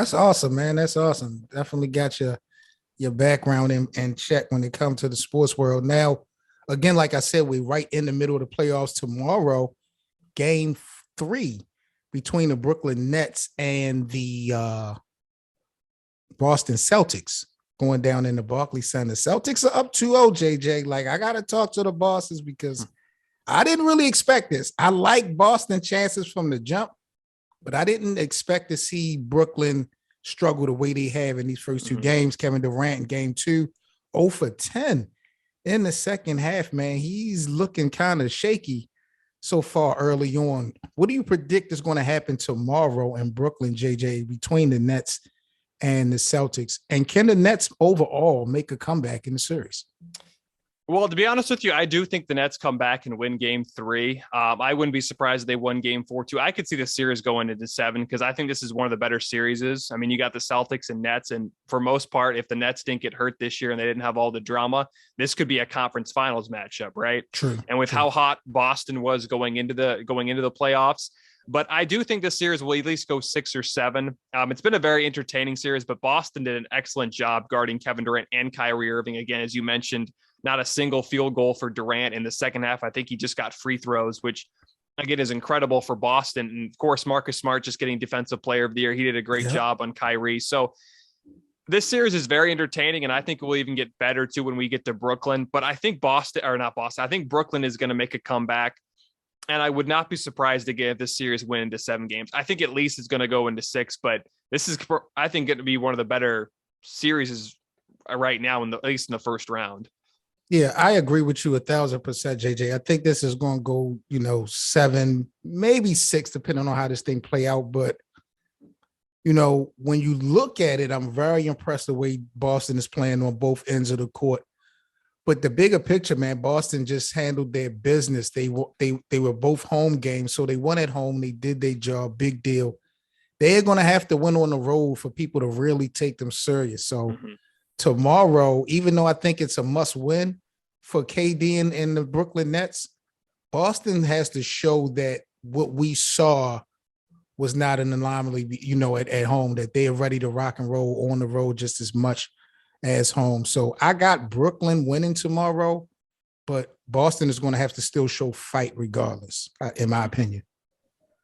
That's awesome, man. That's awesome. Definitely got your background in check when it comes to the sports world. Now, again, like I said, we're right in the middle of the playoffs tomorrow. Game three between the Brooklyn Nets and the Boston Celtics going down in the Barclays Center. Celtics are up 2-0, JJ. Like, I got to talk to the bosses because I didn't really expect this. I like Boston chances from the jump, but I didn't expect to see Brooklyn struggle the way they have in these first two games. Kevin Durant in game 2, 0 for 10 in the second half, man. He's looking kind of shaky so far early on. What do you predict is going to happen tomorrow in Brooklyn, JJ, between the Nets and the Celtics? And can the Nets overall make a comeback in the series? Well, to be honest with you, I do think the Nets come back and win game 3. I wouldn't be surprised if they won game 4 too. I could see the series going into 7 because I think this is one of the better series. I mean, you got the Celtics and Nets, and for most part, if the Nets didn't get hurt this year and they didn't have all the drama, this could be a conference finals matchup, right? True. And with how hot Boston was going into the playoffs, but I do think this series will at least go 6 or 7. It's been a very entertaining series, but Boston did an excellent job guarding Kevin Durant and Kyrie Irving. Again, as you mentioned, not a single field goal for Durant in the second half. I think he just got free throws, which again is incredible for Boston. And of course, Marcus Smart just getting defensive player of the year. He did a great job on Kyrie. So this series is very entertaining, and I think it will even get better too when we get to Brooklyn. But I think I think Brooklyn is going to make a comeback. And I would not be surprised again if this series went into 7 games. I think at least it's going to go into 6, but this is, I think, going to be one of the better series right now, at least in the first round. Yeah, I agree with you 1,000%, JJ. I think this is going to go, 7, maybe 6, depending on how this thing play out. But, when you look at it, I'm very impressed the way Boston is playing on both ends of the court. But the bigger picture, man, Boston just handled their business. They were both home games, so they won at home. They did their job, big deal. They're going to have to win on the road for people to really take them serious. So tomorrow, even though I think it's a must win for KD and the Brooklyn Nets, Boston has to show that what we saw was not an anomaly, at home, that they are ready to rock and roll on the road just as much as home. So I got Brooklyn winning tomorrow, but Boston is going to have to still show fight regardless, in my opinion.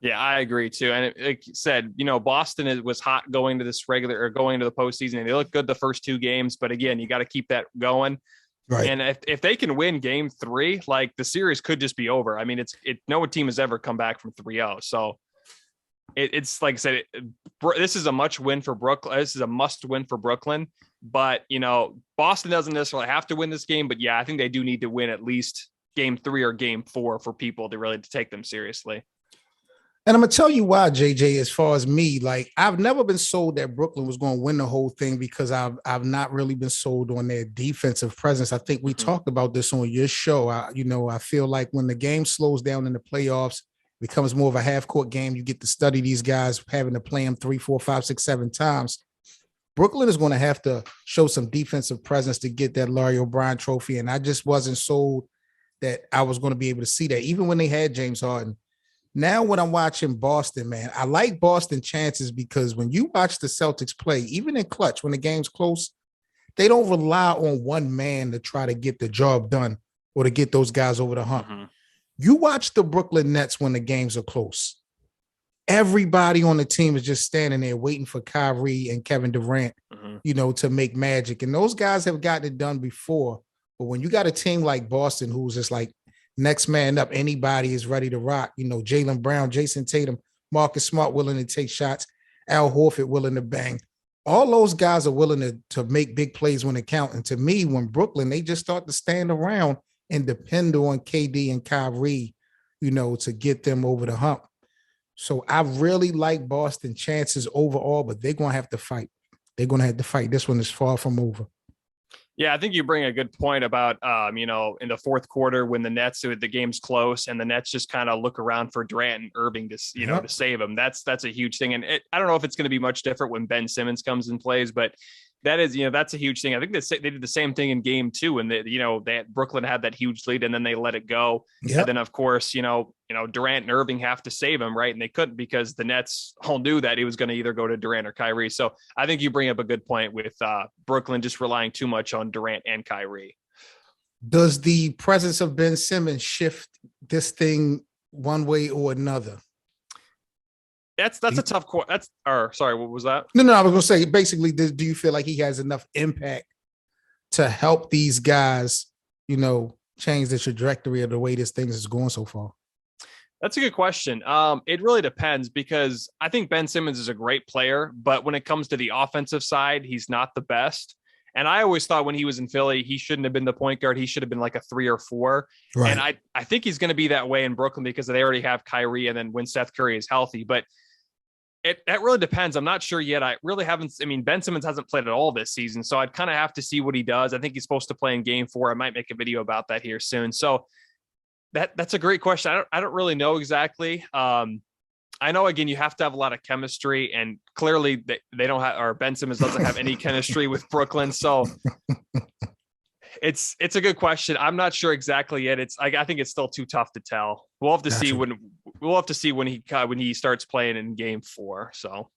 Yeah, I agree too. And like you said, Boston was hot going to the postseason, and they looked good the first 2 games. But again, you got to keep that going. Right. And if they can win game 3, like the series could just be over. I mean, no team has ever come back from 3-0. So it's like I said, this is a must win for Brooklyn. This is a must win for Brooklyn. But, Boston doesn't necessarily have to win this game. But yeah, I think they do need to win at least game 3 or game 4 for people to really take them seriously. And I'm going to tell you why, JJ, as far as me, like I've never been sold that Brooklyn was going to win the whole thing because I've not really been sold on their defensive presence. I think we talked about this on your show. I feel like when the game slows down in the playoffs, becomes more of a half-court game, you get to study these guys, having to play them 3, 4, 5, 6, 7 times. Brooklyn is going to have to show some defensive presence to get that Larry O'Brien trophy. And I just wasn't sold that I was going to be able to see that, even when they had James Harden. Now when I'm watching Boston, man, I like Boston chances because when you watch the Celtics play, even in clutch, when the game's close, they don't rely on one man to try to get the job done or to get those guys over the hump. You watch the Brooklyn Nets when the games are close. Everybody on the team is just standing there waiting for Kyrie and Kevin Durant, to make magic. And those guys have gotten it done before. But when you got a team like Boston, who's just like next man up, anybody is ready to rock. Jaylen Brown, Jason Tatum, Marcus Smart willing to take shots, Al Horford willing to bang. All those guys are willing to make big plays when it counts. And to me, when Brooklyn, they just start to stand around and depend on KD and Kyrie, to get them over the hump. So I really like Boston chances overall, but they're going to have to fight. They're going to have to fight. This one is far from over. Yeah, I think you bring a good point about, in the fourth quarter when the game's close and the Nets just kind of look around for Durant and Irving to save them. That's a huge thing. And I don't know if it's going to be much different when Ben Simmons comes and plays, but That is, that's a huge thing. I think they did the same thing in game 2, and Brooklyn had that huge lead and then they let it go. And Yep. then of course, Durant and Irving have to save him, right? And they couldn't because the Nets all knew that he was going to either go to Durant or Kyrie. So I think you bring up a good point with Brooklyn just relying too much on Durant and Kyrie. Does the presence of Ben Simmons shift this thing one way or another? That's a tough question. Sorry, what was that? No, I was going to say, basically, do you feel like he has enough impact to help these guys, change the trajectory of the way this thing is going so far? That's a good question. It really depends because I think Ben Simmons is a great player, but when it comes to the offensive side, he's not the best. And I always thought when he was in Philly, he shouldn't have been the point guard. He should have been like a 3 or 4. Right. And I think he's going to be that way in Brooklyn because they already have Kyrie, and then when Seth Curry is healthy. But that really depends. I'm not sure yet. I really haven't. I mean, Ben Simmons hasn't played at all this season, so I'd kind of have to see what he does. I think he's supposed to play in game 4. I might make a video about that here soon. So that's a great question. I don't really know exactly. I know, again, you have to have a lot of chemistry, and clearly they don't have, or Ben Simmons doesn't have any chemistry with Brooklyn. So it's a good question. I'm not sure exactly yet. I think it's still too tough to tell. We'll have to see when he starts playing in game 4. So